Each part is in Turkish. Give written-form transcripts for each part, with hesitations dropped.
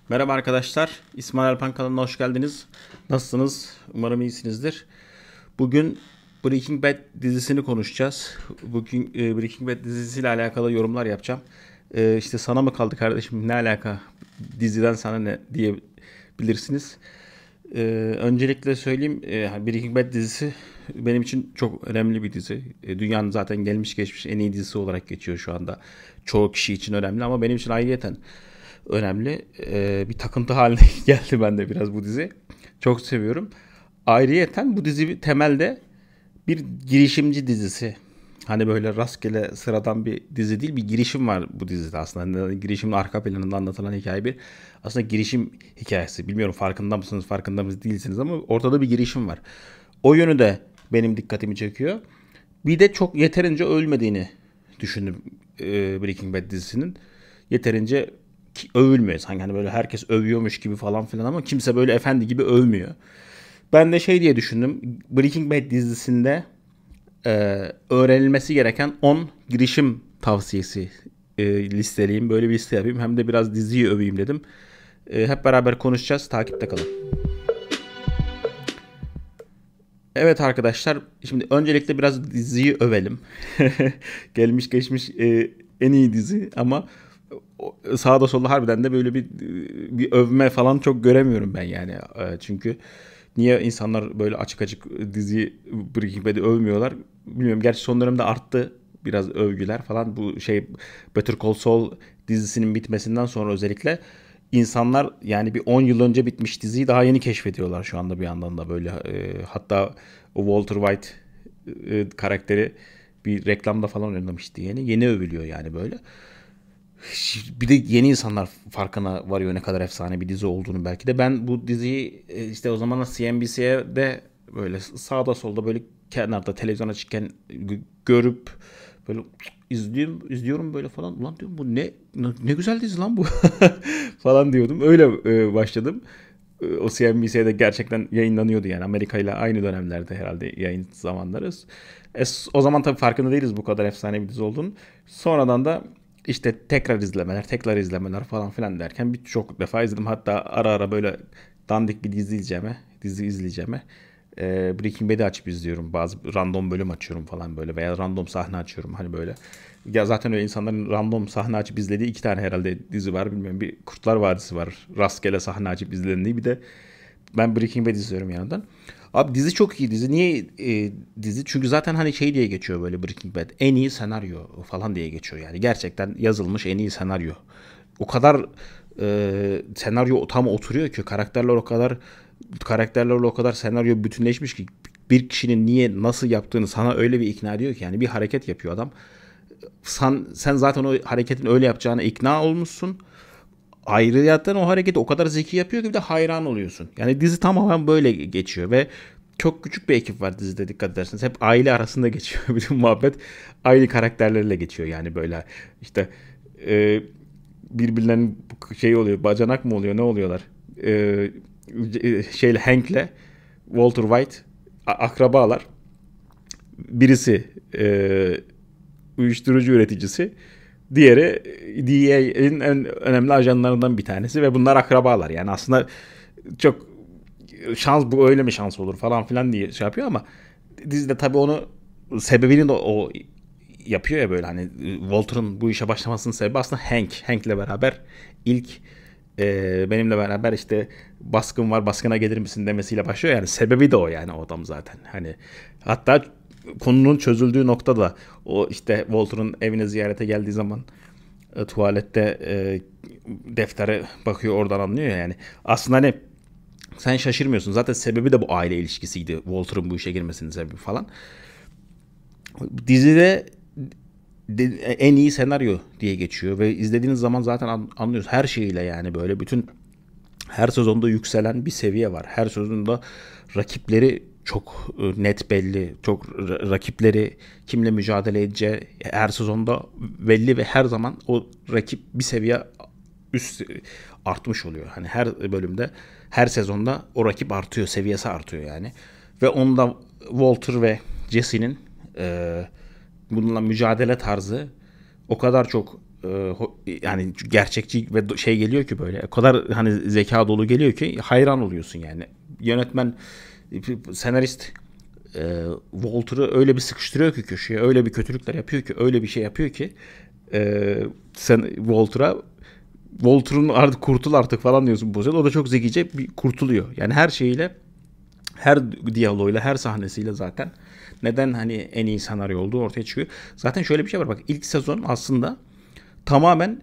Merhaba arkadaşlar, İsmail Alpan kanalına hoş geldiniz. Nasılsınız? Umarım iyisinizdir. Bugün Breaking Bad dizisini konuşacağız. Bugün Breaking Bad dizisiyle alakalı yorumlar yapacağım. İşte sana mı kaldı kardeşim, ne alaka diziden sana ne diyebilirsiniz. Öncelikle söyleyeyim, Breaking Bad dizisi benim için çok önemli bir dizi. Dünyanın zaten gelmiş geçmiş en iyi dizisi olarak geçiyor şu anda. Çoğu kişi için önemli ama benim için ayrıyeten önemli. Bir takıntı haline geldi bende biraz bu dizi. Çok seviyorum. Ayrıyeten bu dizi temelde bir girişimci dizisi. Hani böyle rastgele sıradan bir dizi değil, bir girişim var bu dizide aslında. Hani girişimin arka planında anlatılan hikaye bir aslında girişim hikayesi. Bilmiyorum farkında mısınız, farkında mı değilsiniz ama ortada bir girişim var. O yönü de benim dikkatimi çekiyor. Bir de çok yeterince ölmediğini düşündüm Breaking Bad dizisinin. Yeterince övülmüyor. Sanki hani böyle herkes övüyormuş gibi falan filan ama kimse böyle efendi gibi övmüyor. Ben de şey diye düşündüm. Breaking Bad dizisinde öğrenilmesi gereken 10 girişim tavsiyesi listeleyeyim. Böyle bir liste yapayım. Hem de biraz diziyi öveyim dedim. Hep beraber konuşacağız. Takipte kalın. Evet arkadaşlar. Şimdi öncelikle biraz diziyi övelim. Gelmiş geçmiş en iyi dizi ama sağda solda harbiden de böyle bir övme falan çok göremiyorum ben yani. Çünkü niye insanlar böyle açık açık diziyi Breaking Bad'i övmüyorlar? Bilmiyorum. Gerçi son dönemde arttı biraz övgüler falan. Bu şey Better Call Saul dizisinin bitmesinden sonra özellikle insanlar yani bir 10 yıl önce bitmiş diziyi daha yeni keşfediyorlar şu anda bir yandan da böyle. Hatta o Walter White karakteri bir reklamda falan oynamıştı yeni. Yeni övülüyor yani böyle. Bir de yeni insanlar farkına varıyor ne kadar efsane bir dizi olduğunu belki de. Ben bu diziyi işte o zamanlar CNBC'de böyle sağda solda böyle kenarda televizyona çıkken görüp böyle izliyorum böyle falan. Ulan diyorum bu ne güzel dizi lan bu falan diyordum. Öyle başladım. O CNBC'de gerçekten yayınlanıyordu yani Amerika ile aynı dönemlerde herhalde yayın zamanları. O zaman tabii farkında değiliz bu kadar efsane bir dizi olduğunu. Sonradan da işte tekrar izlemeler falan filan derken birçok defa izledim. Hatta ara ara böyle dandik bir dizi izleyeceğime Breaking Bad'i açıp izliyorum. Bazı random bölüm açıyorum falan böyle veya random sahne açıyorum. Hani böyle ya zaten öyle insanların random sahne açıp izlediği iki tane herhalde dizi var. Bilmiyorum bir Kurtlar Vadisi var. Rastgele sahne açıp izlendiği bir de ben Breaking Bad izliyorum yandan. Abi dizi çok iyi dizi. Niye dizi? Çünkü zaten hani şey diye geçiyor böyle Breaking Bad. En iyi senaryo falan diye geçiyor yani. Gerçekten yazılmış en iyi senaryo. O kadar senaryo tam oturuyor ki karakterlerle o kadar senaryo bütünleşmiş ki bir kişinin niye nasıl yaptığını sana öyle bir ikna ediyor ki yani bir hareket yapıyor adam. Sen zaten o hareketin öyle yapacağına ikna olmuşsun. Ayrıyetten o hareketi o kadar zeki yapıyor ki bir de hayran oluyorsun. Yani dizi tamamen böyle geçiyor ve çok küçük bir ekip var dizide dikkat ederseniz. Hep aile arasında geçiyor. Bütün muhabbet aile karakterleriyle geçiyor. Yani böyle işte e, birbirlerinin şey oluyor. Bacanak mı oluyor? Ne oluyorlar? Şeyle Hank'le Walter White akrabalar. Birisi uyuşturucu üreticisi. Diğeri DEA'nin en önemli ajanlarından bir tanesi ve bunlar akrabalar. Yani aslında çok şans bu öyle mi şans olur falan filan diye şey yapıyor ama dizide tabii onu sebebini de o yapıyor ya böyle hani Walter'ın bu işe başlamasının sebebi aslında Hank'le beraber ilk benimle beraber işte baskın var baskına gelir misin demesiyle başlıyor yani sebebi de o yani o adam zaten hani hatta konunun çözüldüğü noktada o işte Walter'ın evine ziyarete geldiği zaman tuvalette deftere bakıyor oradan anlıyor ya yani aslında hani sen şaşırmıyorsun zaten sebebi de bu aile ilişkisiydi Walter'ın bu işe girmesinin sebebi falan dizide en iyi senaryo diye geçiyor ve izlediğiniz zaman zaten anlıyoruz her şeyiyle yani böyle bütün her sezonda yükselen bir seviye var. Her sezonda rakipleri çok net belli. Çok rakipleri kimle mücadele edeceği her sezonda belli ve her zaman o rakip bir seviye üst artmış oluyor. Hani her bölümde, her sezonda o rakip artıyor, seviyesi artıyor yani. Ve onda Walter ve Jesse'nin bununla mücadele tarzı o kadar çok yani gerçekçi ve şey geliyor ki, böyle o kadar hani zeka dolu geliyor ki hayran oluyorsun yani. Yönetmen, senarist Walter'ı öyle bir sıkıştırıyor ki köşeye, öyle bir kötülükler yapıyor ki, öyle bir şey yapıyor ki sen Walter'ın artık kurtul artık falan diyorsun bu sırada. O da çok zekice bir kurtuluyor. Yani her şeyiyle, her diyaloğuyla, her sahnesiyle zaten neden hani en iyi senaryo olduğu ortaya çıkıyor. Zaten şöyle bir şey var, bak ilk sezon aslında tamamen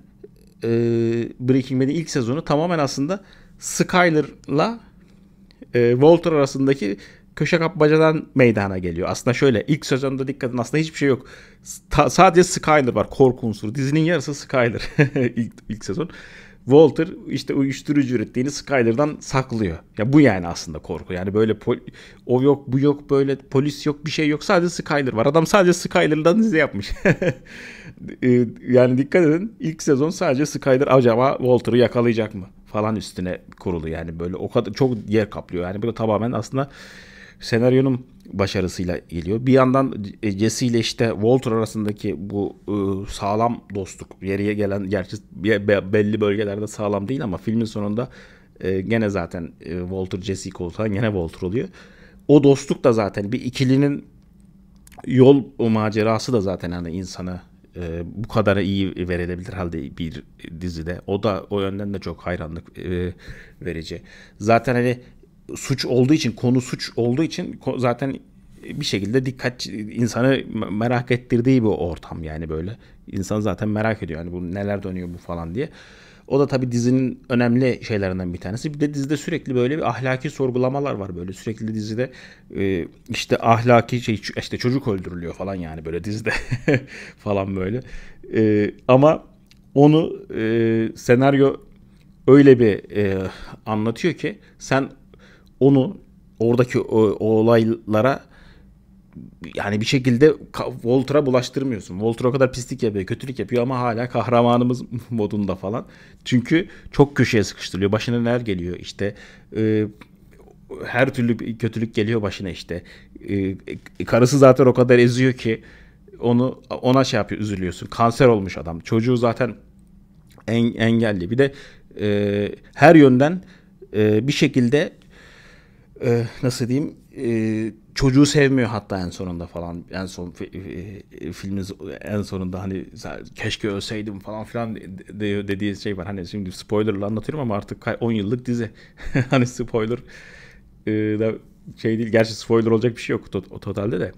Breaking Bad'in ilk sezonu tamamen aslında Skyler'la Walter arasındaki köşe kapmacadan meydana geliyor. Aslında şöyle, ilk sezonda dikkat edin, aslında hiçbir şey yok. Sadece Skyler var, korku unsuru. Dizinin yarısı Skyler ilk sezon. Walter işte uyuşturucu ürettiğini Skyler'dan saklıyor. Ya bu yani aslında korku. Yani böyle o yok, bu yok, böyle polis yok, bir şey yok. Sadece Skyler var. Adam sadece Skyler'dan dizi yapmış. Yani dikkat edin, ilk sezon sadece Skyler acaba Walter'ı yakalayacak mı falan üstüne kurulu. Yani böyle o kadar çok yer kaplıyor. Yani bu da tamamen aslında senaryonun başarısıyla geliyor. Bir yandan Jesse ile işte Walter arasındaki bu sağlam dostluk, yeriye gelen, gerçi belli bölgelerde sağlam değil ama filmin sonunda gene zaten Walter Jesse koltuğundan gene Walter oluyor. O dostluk da zaten bir ikilinin yol macerası da zaten hani insana bu kadar iyi verilebilir halde bir dizide. O da o yönden de çok hayranlık verici. Zaten hani suç olduğu için, konu suç olduğu için zaten bir şekilde dikkat, insanı merak ettirdiği bir ortam yani böyle. İnsan zaten merak ediyor yani bu neler dönüyor bu falan diye. O da tabii dizinin önemli şeylerinden bir tanesi. Bir de dizide sürekli böyle bir ahlaki sorgulamalar var böyle. Sürekli dizide işte ahlaki şey, işte çocuk öldürülüyor falan yani böyle dizide falan böyle. Ama onu senaryo öyle bir anlatıyor ki sen onu oradaki o olaylara yani bir şekilde Walter'a bulaştırmıyorsun. Walter o kadar pislik yapıyor, kötülük yapıyor ama hala kahramanımız modunda falan. Çünkü çok köşeye sıkıştırılıyor. Başına neler geliyor işte. Her türlü bir kötülük geliyor başına işte. Karısı zaten o kadar eziyor ki ona şey yapıyor, üzülüyorsun. Kanser olmuş adam. Çocuğu zaten engelli. Bir de her yönden bir şekilde nasıl diyeyim, çocuğu sevmiyor hatta en sonunda falan, en son filmin en sonunda hani keşke ölseydim falan filan dediği şey var. Hani şimdi spoilerla anlatıyorum ama artık 10 yıllık dizi. Hani spoiler da şey değil, gerçi spoiler olacak bir şey yok o totalde de.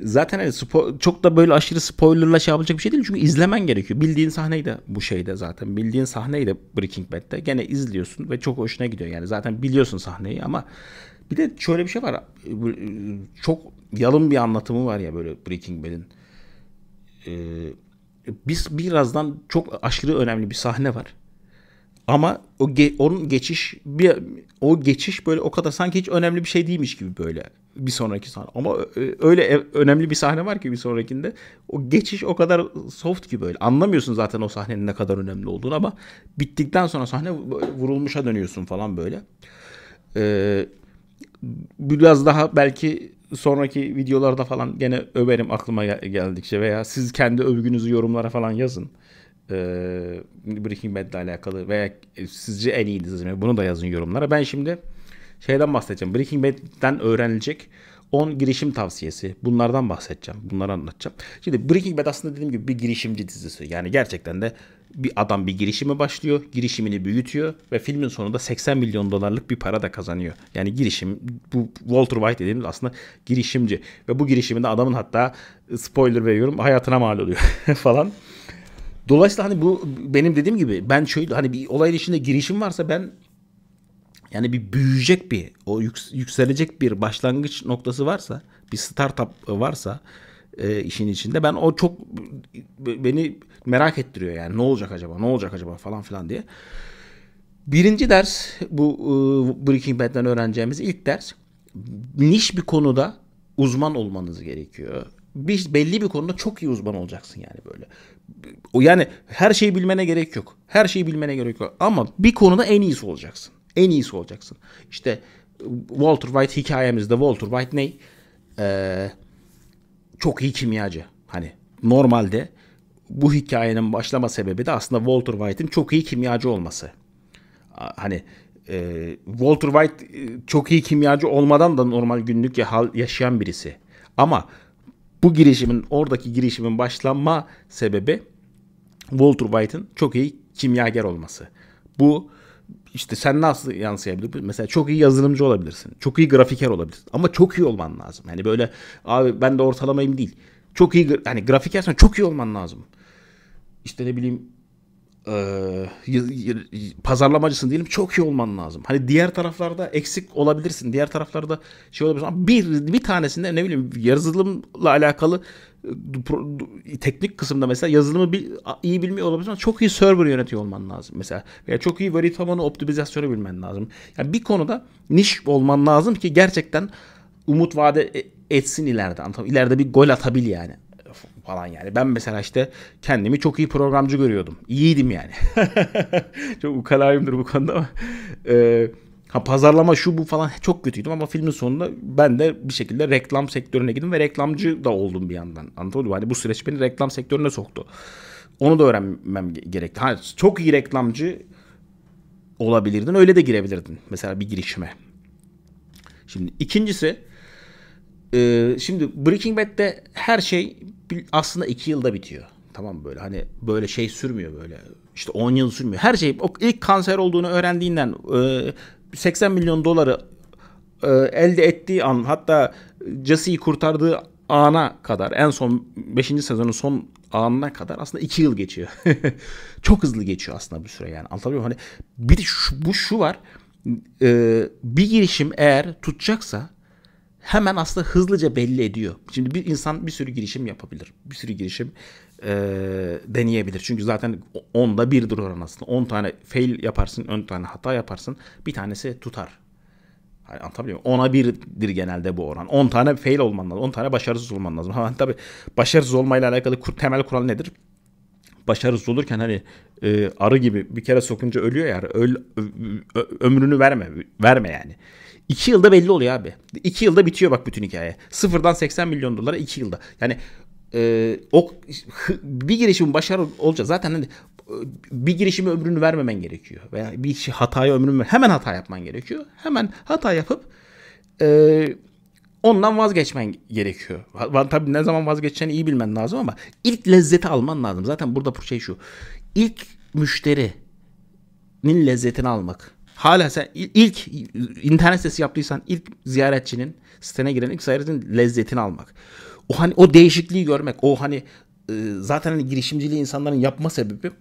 Zaten hani çok da böyle aşırı spoilerla şey yapılacak bir şey değil. Çünkü izlemen gerekiyor. Bildiğin sahneyi de bu şeyde zaten. Bildiğin sahneyi de Breaking Bad'de gene izliyorsun ve çok hoşuna gidiyor. Yani zaten biliyorsun sahneyi ama bir de şöyle bir şey var. Çok yalın bir anlatımı var ya böyle Breaking Bad'in. Biz birazdan çok aşırı önemli bir sahne var. Ama onun o geçiş böyle o kadar sanki hiç önemli bir şey değilmiş gibi böyle bir sonraki sahne. Ama öyle önemli bir sahne var ki bir sonrakinde. O geçiş o kadar soft ki böyle. Anlamıyorsun zaten o sahnenin ne kadar önemli olduğunu ama bittikten sonra sahne vurulmuşa dönüyorsun falan böyle. Ee, Biraz daha belki sonraki videolarda falan gene överim aklıma geldikçe veya siz kendi övgünüzü yorumlara falan yazın. Breaking Bad ile alakalı veya sizce en iyi dizi mi? Bunu da yazın yorumlara. Ben şimdi şeyden bahsedeceğim. Breaking Bad'den öğrenilecek 10 girişim tavsiyesi. Bunlardan bahsedeceğim. Bunları anlatacağım. Şimdi Breaking Bad aslında dediğim gibi bir girişimci dizisi. Yani gerçekten de bir adam bir girişime başlıyor. Girişimini büyütüyor ve filmin sonunda 80 milyon dolarlık bir para da kazanıyor. Yani girişim, bu Walter White dediğimiz aslında girişimci. Ve bu girişiminde adamın hatta spoiler veriyorum hayatına mal oluyor falan. Dolayısıyla hani bu benim dediğim gibi ben şöyle hani bir olayın içinde girişim varsa ben yani bir büyüyecek bir o yükselecek bir başlangıç noktası varsa bir startup varsa işin içinde ben o çok beni merak ettiriyor yani ne olacak acaba ne olacak acaba falan filan diye. Birinci ders bu Breaking Bad'den öğreneceğimiz ilk ders niş bir konuda uzman olmanız gerekiyor. Belli bir konuda çok iyi uzman olacaksın yani böyle. O yani her şeyi bilmene gerek yok. Her şeyi bilmene gerek yok. Ama bir konuda en iyisi olacaksın. En iyisi olacaksın. İşte Walter White hikayemizde Walter White ne? Çok iyi kimyacı. Hani normalde bu hikayenin başlama sebebi de aslında Walter White'in çok iyi kimyacı olması. Hani Walter White çok iyi kimyacı olmadan da normal günlük yaşayan birisi. Ama bu oradaki girişimin başlanma sebebi Walter White'ın çok iyi kimyager olması. Bu işte sen nasıl yansıyabilir? Mesela çok iyi yazılımcı olabilirsin. Çok iyi grafiker olabilirsin. Ama çok iyi olman lazım. Yani böyle abi ben de ortalamayım değil. Çok iyi hani grafikersen çok iyi olman lazım. İşte ne bileyim pazarlamacısın diyelim, çok iyi olman lazım. Hani diğer taraflarda eksik olabilirsin. Diğer taraflarda şey olabilirsin. Ama bir tanesinde ne bileyim yazılımla alakalı teknik kısımda mesela yazılımı iyi bilmiyor olabilirsin ama çok iyi server yönetiyor olman lazım mesela. Veya çok iyi veri tabanı optimizasyonu bilmen lazım. Yani bir konuda niş olman lazım ki gerçekten umut vaat etsin ileride. İleride bir gol atabil yani falan yani. Ben mesela işte kendimi çok iyi programcı görüyordum. İyiydim yani. Çok ukalayımdır bu konuda ama pazarlama şu bu falan çok kötüydüm ama filmin sonunda ben de bir şekilde reklam sektörüne girdim ve reklamcı da oldum bir yandan. Anladın mı? Hani bu süreç beni reklam sektörüne soktu. Onu da öğrenmem gerekti. Çok iyi reklamcı olabilirdin. Öyle de girebilirdin. Mesela bir girişime. Şimdi ikincisi, şimdi Breaking Bad'de her şey aslında 2 yılda bitiyor. Tamam böyle hani böyle şey sürmüyor böyle. İşte 10 yıl sürmüyor. Her şey ilk kanser olduğunu öğrendiğinden 80 milyon doları elde ettiği an, hatta Jesse'yi kurtardığı ana kadar, en son 5. sezonun son anına kadar aslında 2 yıl geçiyor. Çok hızlı geçiyor aslında bir süre yani. Anlatabiliyor muyum? Hani bir de şu var. Bir girişim eğer tutacaksa hemen aslında hızlıca belli ediyor. Şimdi bir insan bir sürü girişim yapabilir. Bir sürü girişim deneyebilir. Çünkü zaten 10'da 1'dir oran aslında. 10 tane fail yaparsın, 10 tane hata yaparsın. Bir tanesi tutar. Yani anlatabiliyor muyum? 10'a 1'dir genelde bu oran. 10 tane fail olman lazım. 10 tane başarısız olman lazım. Ha, tabii başarısız olmayla alakalı temel kural nedir? Başarısız olurken hani arı gibi bir kere sokunca ölüyor ya. Ömrünü verme yani. 2 yılda belli oluyor abi. 2 yılda bitiyor bak bütün hikaye. Sıfırdan 80 milyon dolara 2 yılda. Yani bir girişimin başarılı olacak. Zaten hani, bir girişime ömrünü vermemen gerekiyor. Veya bir hataya ömrünü hemen hata yapman gerekiyor. Hemen hata yapıp ondan vazgeçmen gerekiyor. Tabii ne zaman vazgeçeceğini iyi bilmen lazım ama ilk lezzeti alman lazım. Zaten burada şey şu. İlk müşterinin lezzetini almak. Hala sen ilk internet sitesi yaptıysan ilk ziyaretçinin, sitene giren ilk ziyaretçinin lezzetini almak. O hani o değişikliği görmek. O hani zaten hani girişimciliği insanların yapma sebebi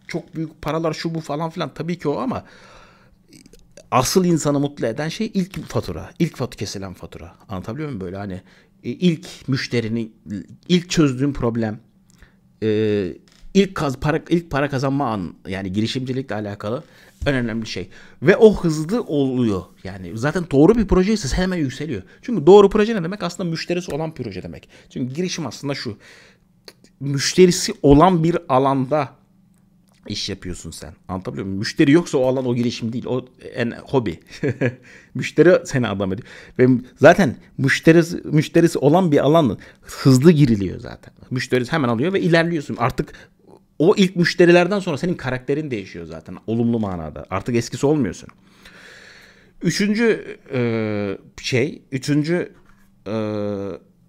çok büyük paralar şu bu falan filan, tabii ki o, ama asıl insanı mutlu eden şey ilk fatura. İlk kesilen fatura. Anlatabiliyor muyum böyle hani ilk müşterinin, ilk çözdüğün problem, ilk para kazanma an, yani girişimcilikle alakalı en önemli şey. Ve o hızlı oluyor. Yani zaten doğru bir proje ise hemen yükseliyor. Çünkü doğru proje ne demek? Aslında müşterisi olan proje demek. Çünkü girişim aslında şu. Müşterisi olan bir alanda iş yapıyorsun sen. Anlatabiliyor muyum? Müşteri yoksa o alan o girişim değil. O hobi. Müşteri seni adam ediyor. Ve zaten müşterisi olan bir alan hızlı giriliyor zaten. Müşterisi hemen alıyor ve ilerliyorsun. Artık o ilk müşterilerden sonra senin karakterin değişiyor zaten. Olumlu manada. Artık eskisi olmuyorsun. Üçüncü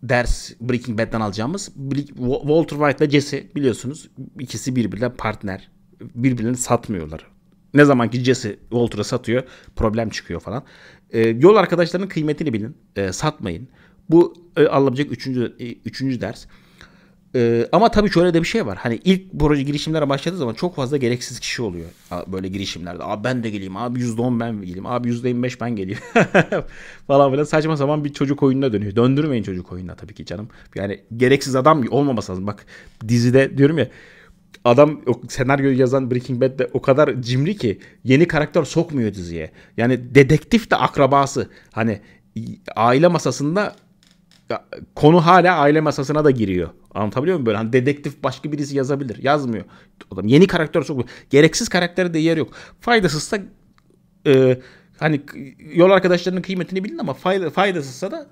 ders Breaking Bad'den alacağımız, Walter White ile Jesse, biliyorsunuz ikisi birbirine partner. Birbirlerini satmıyorlar. Ne zaman ki Jesse Walter'a satıyor, problem çıkıyor falan. Yol arkadaşlarının kıymetini bilin. Satmayın. Bu alınabilecek üçüncü ders. Ama tabii şöyle de bir şey var. Hani ilk proje girişimlere başladığı zaman çok fazla gereksiz kişi oluyor. Böyle girişimlerde. Abi ben de geleyim. Abi %10 ben geleyim. Abi %25 ben geleyim. falan filan. Saçma sapan bir çocuk oyununa dönüyor. Döndürmeyin çocuk oyununa tabii ki canım. Yani gereksiz adam olmaması lazım. Bak dizide diyorum ya, adam o senaryoyu yazan Breaking Bad'de o kadar cimri ki yeni karakter sokmuyor diziye. Yani dedektif de akrabası. Hani aile masasında konu hala aile masasına da giriyor. Anlatabiliyor muyum böyle? Hani dedektif başka birisi yazabilir. Yazmıyor. Adam yeni karakter sokmuyor. Gereksiz karaktere de yer yok. Faydasızsa hani yol arkadaşlarının kıymetini bilin ama faydasızsa da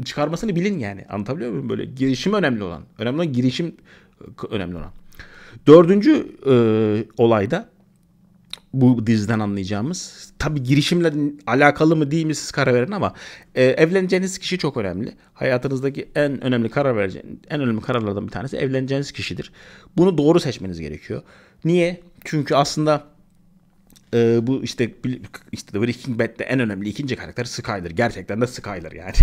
çıkarmasını bilin yani. Anlatabiliyor muyum böyle? Girişim önemli olan. Önemli olan girişim önemli olan. Dördüncü olayda bu diziden anlayacağımız, tabii girişimle alakalı mı değil mi siz karar verin ama evleneceğiniz kişi çok önemli. Hayatınızdaki en önemli en önemli kararlardan bir tanesi evleneceğiniz kişidir. Bunu doğru seçmeniz gerekiyor. Niye? Çünkü aslında bu işte The Breaking Bad'de en önemli ikinci karakter Skyler. Gerçekten de Skyler yani.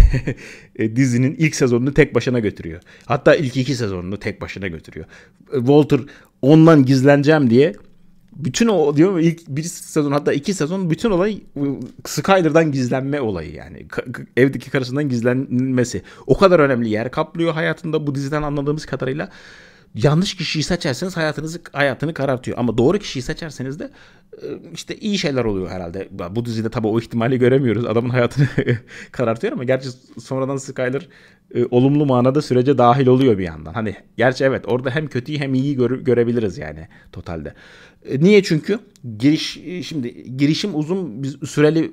Dizinin ilk sezonunu tek başına götürüyor. Hatta ilk 2 sezonunu tek başına götürüyor. Walter ondan gizleneceğim diye bütün o diyor ilk bir sezon hatta 2 sezon bütün olay Skyler'dan gizlenme olayı yani. Evdeki karısından gizlenmesi. O kadar önemli yer kaplıyor hayatında bu diziden anladığımız kadarıyla. Yanlış kişiyi seçerseniz hayatını karartıyor. Ama doğru kişiyi seçerseniz de işte iyi şeyler oluyor herhalde. Bu dizide tabii o ihtimali göremiyoruz. Adamın hayatını karartıyor ama gerçi sonradan Skyler olumlu manada sürece dahil oluyor bir yandan. Hani gerçi evet orada hem kötüyü hem iyiyi görebiliriz yani totalde. Niye? Çünkü şimdi girişim uzun bir süreli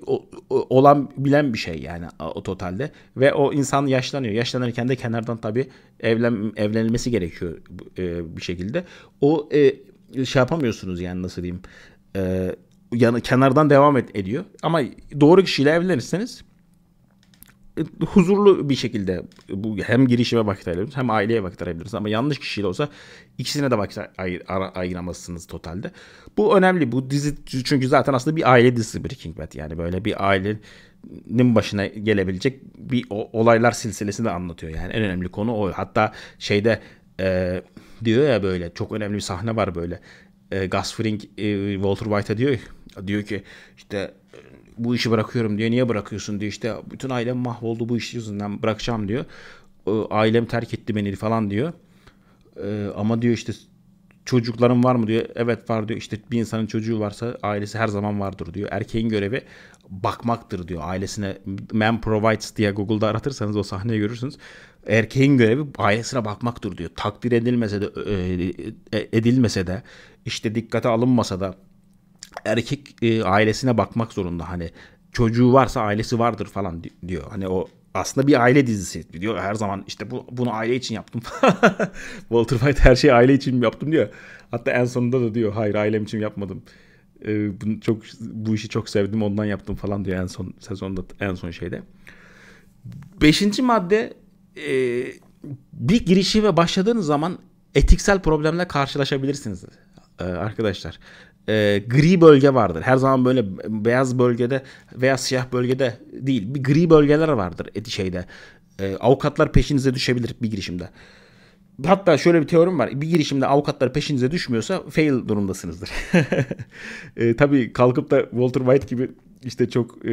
olan bilen bir şey yani o totalde ve o insan yaşlanıyor. Yaşlanırken de kenardan tabii evlenilmesi gerekiyor bir şekilde. O şey yapamıyorsunuz yani nasıl diyeyim? Yani kenardan devam ediyor. Ama doğru kişiyle evlenirseniz huzurlu bir şekilde bu hem girişime vakit ayırabilirsiniz hem aileye vakit ayırabilirsiniz. Ama yanlış kişiyle olsa ikisine de vakit ayıramazsınız totalde. Bu önemli. Bu dizi çünkü zaten aslında bir aile dizisi Breaking Bad. Yani böyle bir ailenin başına gelebilecek bir olaylar silsilesini de anlatıyor. Yani en önemli konu o. Hatta şeyde diyor ya böyle çok önemli bir sahne var böyle. Gus Fring Walter White'a diyor ki işte bu işi bırakıyorum diyor. Niye bırakıyorsun diyor. İşte bütün ailem mahvoldu bu iş yüzünden bırakacağım diyor. Ailem terk etti beni falan diyor. Ama diyor işte çocukların var mı diyor. Evet var diyor. İşte bir insanın çocuğu varsa ailesi her zaman vardır diyor. Erkeğin görevi bakmaktır diyor. Ailesine man provides diye Google'da aratırsanız o sahneyi görürsünüz. Erkeğin görevi ailesine bakmaktır diyor. Takdir edilmese de işte dikkate alınmasa da erkek ailesine bakmak zorunda. Hani çocuğu varsa ailesi vardır falan diyor. Hani o aslında bir aile dizisi diyor. Her zaman işte bunu aile için yaptım. Walter White her şeyi aile için yaptım diyor. Hatta en sonunda da diyor hayır ailem için yapmadım. Bu işi çok sevdim ondan yaptım falan diyor en son sezonda en son şeyde. 5. madde bir girişime başladığınız zaman etiksel problemle karşılaşabilirsiniz arkadaşlar. Gri bölge vardır. Her zaman böyle beyaz bölgede veya siyah bölgede değil. Bir gri bölgeler vardır şeyde. Avukatlar peşinize düşebilir bir girişimde. Hatta şöyle bir teorim var. Bir girişimde avukatlar peşinize düşmüyorsa fail durumdasınızdır. Tabii kalkıp da Walter White gibi işte çok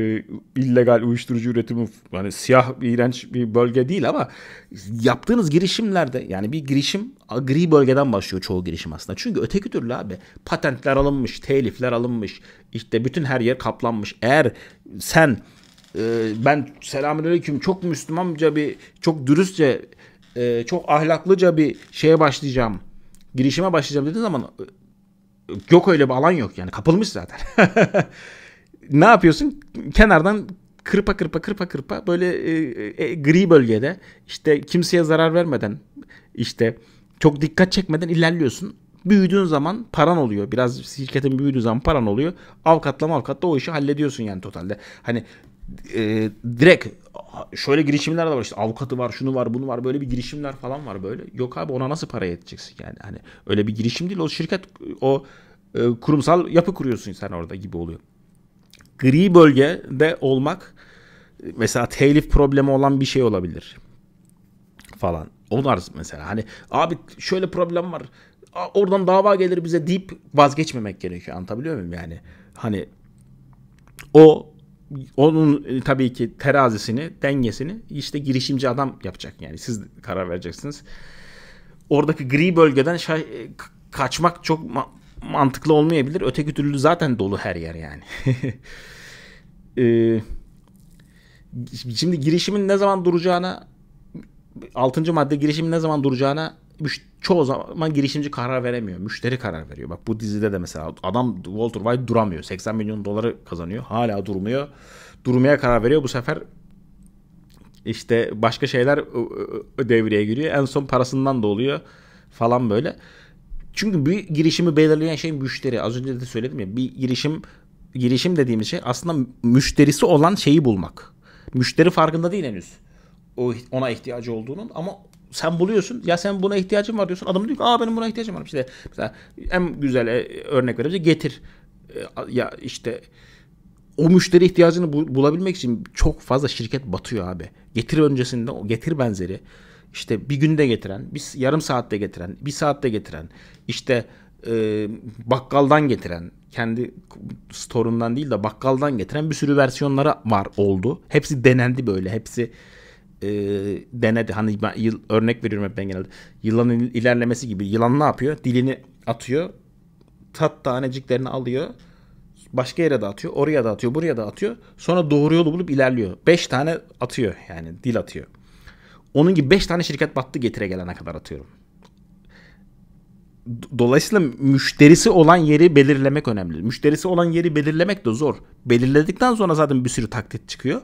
illegal uyuşturucu üretimi hani siyah iğrenç bir bölge değil ama yaptığınız girişimlerde yani bir girişim gri bölgeden başlıyor çoğu girişim aslında. Çünkü öteki türlü abi patentler alınmış, telifler alınmış, işte bütün her yer kaplanmış. Eğer sen ben selamünaleyküm çok Müslümanca çok dürüstçe çok ahlaklıca bir şeye başlayacağım, girişime başlayacağım dediğin zaman yok öyle bir alan yok yani kapılmış zaten. Ne yapıyorsun? Kenardan kırpa böyle gri bölgede işte kimseye zarar vermeden işte çok dikkat çekmeden ilerliyorsun. Büyüdüğün zaman paran oluyor. Biraz şirketin büyüdüğü zaman paran oluyor. Avukatla o işi hallediyorsun yani totalde. Hani direkt şöyle girişimler de var işte avukatı var şunu var bunu var böyle bir girişimler falan var böyle. Yok abi ona nasıl para yeteceksin yani hani öyle bir girişim değil o şirket o kurumsal yapı kuruyorsun sen orada gibi oluyor. Gri bölgede olmak mesela telif problemi olan bir şey olabilir falan. Onlar mesela hani abi şöyle problem var oradan dava gelir bize deyip vazgeçmemek gerekiyor anlatabiliyor muyum yani hani onun tabii ki terazisini, dengesini işte girişimci adam yapacak. Yani siz karar vereceksiniz. Oradaki gri bölgeden kaçmak çok mantıklı olmayabilir. Öteki türlü zaten dolu her yer yani. Şimdi girişimin ne zaman duracağına 6. madde girişimin ne zaman duracağına çoğu zaman girişimci karar veremiyor. Müşteri karar veriyor. Bak bu dizide de mesela adam Walter White duramıyor. 80 milyon doları kazanıyor. Hala durmuyor. Durmaya karar veriyor. Bu sefer işte başka şeyler devreye giriyor. En son parasından da oluyor falan böyle. Çünkü bir girişimi belirleyen şey müşteri. Az önce de söyledim ya, bir girişim dediğimiz şey aslında müşterisi olan şeyi bulmak. Müşteri farkında değil henüz. Ona ihtiyacı olduğunun, ama sen buluyorsun. Ya sen buna ihtiyacın var diyorsun. Adam diyor ki benim buna ihtiyacım var. İşte mesela en güzel örnek verebiliriz. Getir. Ya işte o müşteri ihtiyacını bulabilmek için çok fazla şirket batıyor abi. Getir öncesinde o Getir benzeri işte bir günde getiren, bir yarım saatte getiren, bir saatte getiren, işte bakkaldan getiren, kendi store'undan değil de bakkaldan getiren bir sürü versiyonları oldu. Hepsi denendi böyle. Hepsi denedi. Hani ben örnek veriyorum hep ben genelde. Yılanın ilerlemesi gibi. Yılan ne yapıyor? Dilini atıyor. Tat taneciklerini alıyor. Başka yere de atıyor. Oraya da atıyor. Buraya da atıyor. Sonra doğru yolu bulup ilerliyor. 5 tane atıyor yani. Dil atıyor. Onun gibi 5 tane şirket battı Getir'e gelene kadar, atıyorum. Dolayısıyla müşterisi olan yeri belirlemek önemli. Müşterisi olan yeri belirlemek de zor. Belirledikten sonra zaten bir sürü taklit çıkıyor.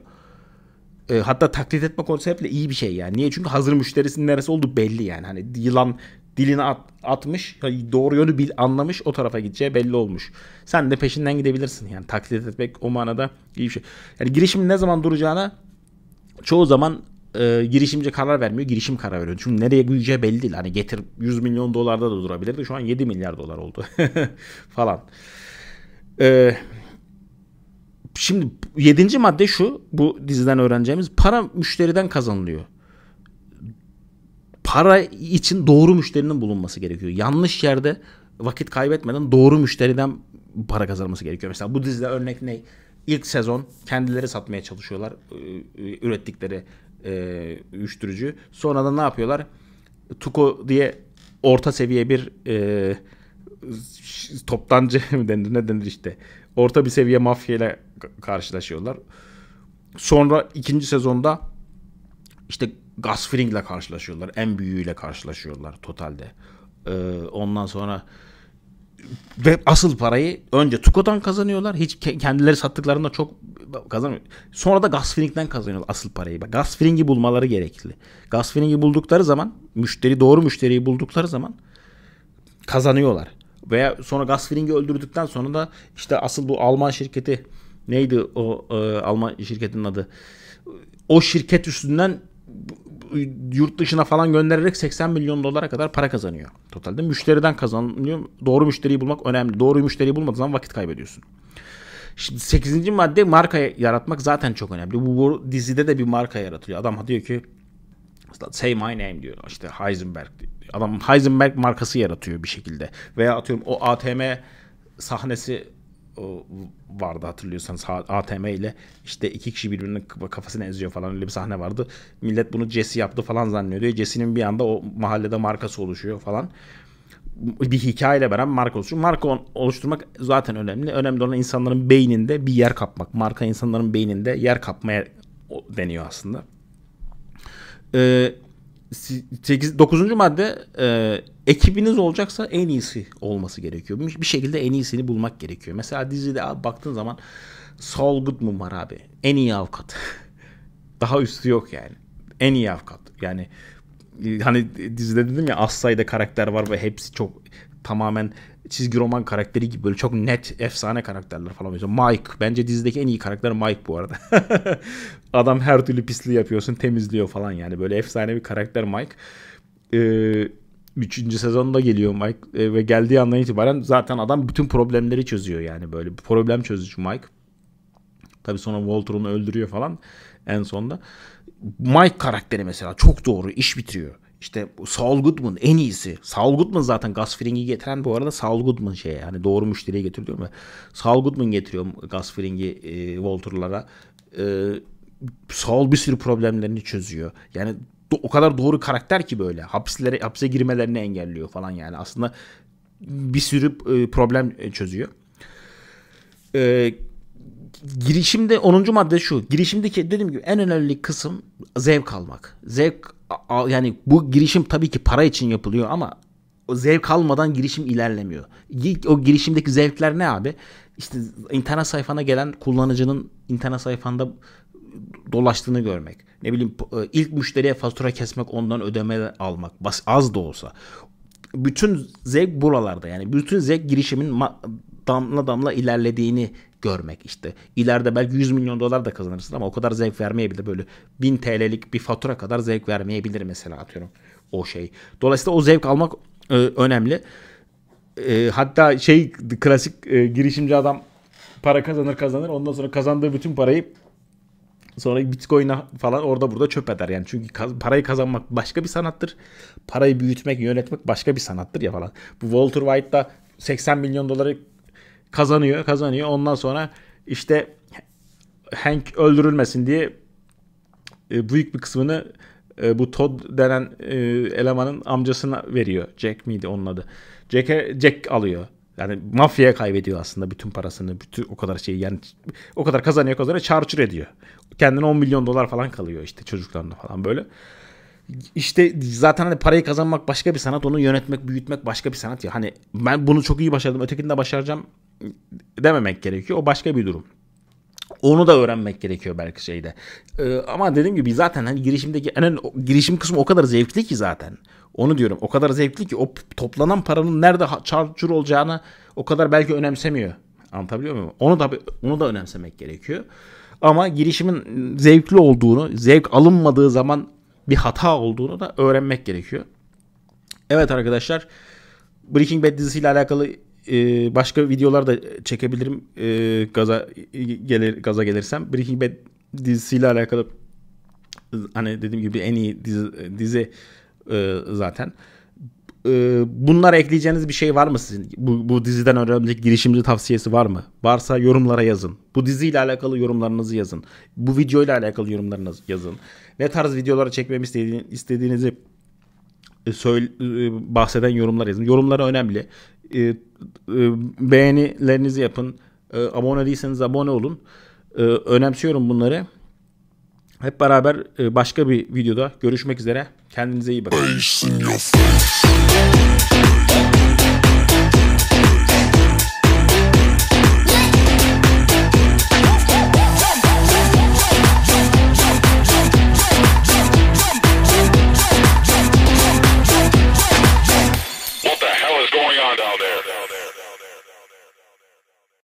Hatta taklit etme konseptle iyi bir şey yani. Niye? Çünkü hazır müşterisinin neresi olduğu belli yani. Hani yılan dilini atmış, doğru yönü anlamış, o tarafa gideceği belli olmuş. Sen de peşinden gidebilirsin yani. Taklit etmek o manada iyi bir şey. Yani girişimin ne zaman duracağına çoğu zaman girişimci karar vermiyor, girişim karar veriyor. Çünkü nereye büyüyeceği belli değil. Hani Getir 100 milyon dolarda da durabilirdi. Şu an 7 milyar dolar oldu falan. Şimdi 7. madde şu, bu diziden öğreneceğimiz: para müşteriden kazanılıyor. Para için doğru müşterinin bulunması gerekiyor. Yanlış yerde vakit kaybetmeden doğru müşteriden para kazanması gerekiyor. Mesela bu dizide örnek ne? İlk sezon kendileri satmaya çalışıyorlar ürettikleri uyuşturucu. Sonra da ne yapıyorlar? Tuko diye orta seviye bir toptancı mı denir, ne denir işte. Orta bir seviye mafya ile karşılaşıyorlar. Sonra ikinci sezonda işte Gus Fring ile karşılaşıyorlar. En büyüğüyle karşılaşıyorlar totalde. Ondan sonra ve asıl parayı önce Tuco'dan kazanıyorlar. Hiç kendileri sattıklarında çok kazanmıyor. Sonra da Gus Fring'den kazanıyorlar asıl parayı. Bak, Gus Fring'i bulmaları gerekli. Gus Fring'i buldukları zaman, doğru müşteriyi buldukları zaman kazanıyorlar. Veya sonra Gus Fring'i öldürdükten sonra da işte asıl bu Alman şirketi, neydi o Alman şirketinin adı? O şirket üstünden yurt dışına falan göndererek 80 milyon dolara kadar para kazanıyor. Totalde müşteriden kazanıyor. Doğru müşteriyi bulmak önemli. Doğru müşteriyi bulmadığın zaman vakit kaybediyorsun. Şimdi 8. madde marka yaratmak zaten çok önemli. Bu dizide de bir marka yaratılıyor. Adam diyor ki say my name diyor. İşte Heisenberg diyor. Adam Heisenberg markası yaratıyor bir şekilde. Veya atıyorum o ATM sahnesi vardı, hatırlıyorsanız. ATM ile işte iki kişi birbirinin kafasını eziyor falan, öyle bir sahne vardı. Millet bunu Jesse yaptı falan zannediyor. Jesse'nin bir anda o mahallede markası oluşuyor falan. Bir hikayeyle beraber marka oluşuyor. Marka oluşturmak zaten önemli. Önemli olan insanların beyninde bir yer kapmak. Marka insanların beyninde yer kapmaya deniyor aslında. 9. madde ekibiniz olacaksa en iyisi olması gerekiyor. Bir şekilde en iyisini bulmak gerekiyor. Mesela dizide baktığın zaman Saul Goodman var abi. En iyi avukat. Daha üstü yok yani. En iyi avukat. Yani hani dizide dedim ya, az sayıda karakter var ve hepsi çok tamamen çizgi roman karakteri gibi, böyle çok net efsane karakterler falan. Mesela Mike, bence dizideki en iyi karakter Mike bu arada. Adam her türlü pisliği yapıyorsun, temizliyor falan yani, böyle efsane bir karakter Mike. 3. sezonda geliyor Mike ve geldiği andan itibaren zaten adam bütün problemleri çözüyor yani, böyle bir problem çözücü Mike. Tabii sonra Walter onu öldürüyor falan en sonda. Mike karakteri mesela çok doğru iş bitiriyor. İşte Saul Goodman en iyisi. Saul Goodman zaten Gus Fring'i getiren, bu arada Saul Goodman yani doğru müşteriye getiriyor mu? Saul Goodman getiriyor Gus Fring'i Walter'lara. Saul bir sürü problemlerini çözüyor. Yani o kadar doğru karakter ki böyle hapse girmelerini engelliyor falan yani. Aslında bir sürü problem çözüyor. Girişimde 10. madde şu. Girişimdeki dediğim gibi en önemli kısım zevk almak. Yani bu girişim tabii ki para için yapılıyor ama o zevk almadan girişim ilerlemiyor. O girişimdeki zevkler ne abi? İşte internet sayfana gelen kullanıcının internet sayfanda dolaştığını görmek. Ne bileyim, ilk müşteriye fatura kesmek, ondan ödeme almak. Az da olsa. bütün zevk buralarda. Yani bütün zevk girişimin damla damla ilerlediğini görmek işte. İleride belki 100 milyon dolar da kazanırsın ama o kadar zevk vermeyebilir. Böyle 1000 TL'lik bir fatura kadar zevk vermeyebilir mesela, atıyorum o şey. Dolayısıyla o zevk almak önemli. Hatta klasik girişimci adam para kazanır, ondan sonra kazandığı bütün parayı sonra Bitcoin'e falan orada burada çöp eder. Yani çünkü parayı kazanmak başka bir sanattır. Parayı büyütmek, yönetmek başka bir sanattır ya falan. Bu Walter White da 80 milyon doları kazanıyor. Ondan sonra işte Hank öldürülmesin diye büyük bir kısmını bu Todd denen elemanın amcasına veriyor. Jack miydi onun adı? Jack alıyor. Yani mafyaya kaybediyor aslında bütün parasını. O kadar şeyi, yani o kadar kazanıyor çarçur ediyor. Kendine 10 milyon dolar falan kalıyor işte, çocuklarına falan böyle. İşte zaten hani parayı kazanmak başka bir sanat, onu yönetmek, büyütmek başka bir sanat ya. Hani ben bunu çok iyi başardım, ötekini de başaracağım dememek gerekiyor. O başka bir durum. Onu da öğrenmek gerekiyor belki şeyde. Ama dediğim gibi zaten hani girişim kısmı o kadar zevkli ki zaten. Onu diyorum. O kadar zevkli ki o toplanan paranın nerede çarçur olacağını o kadar belki önemsemiyor. Anlatabiliyor muyum? Onu da önemsemek gerekiyor. Ama girişimin zevkli olduğunu, zevk alınmadığı zaman bir hata olduğunu da öğrenmek gerekiyor. Evet arkadaşlar, Breaking Bad dizisiyle alakalı başka videolar da çekebilirim gaza gelirsem. Breaking Bad dizisiyle alakalı hani dediğim gibi en iyi dizi zaten. Bunlara ekleyeceğiniz bir şey var mı sizin? Bu diziden öğrenecek girişimci tavsiyesi var mı? Varsa yorumlara yazın. Bu diziyle alakalı yorumlarınızı yazın. Bu videoyla alakalı yorumlarınızı yazın. Ne tarz videoları çekmemi istediğinizi bahseden yorumlar yazın. Yorumlar önemli. Beğenilerinizi yapın. Abone değilseniz abone olun. Önemsiyorum bunları. Hep beraber başka bir videoda görüşmek üzere. Kendinize iyi bakın.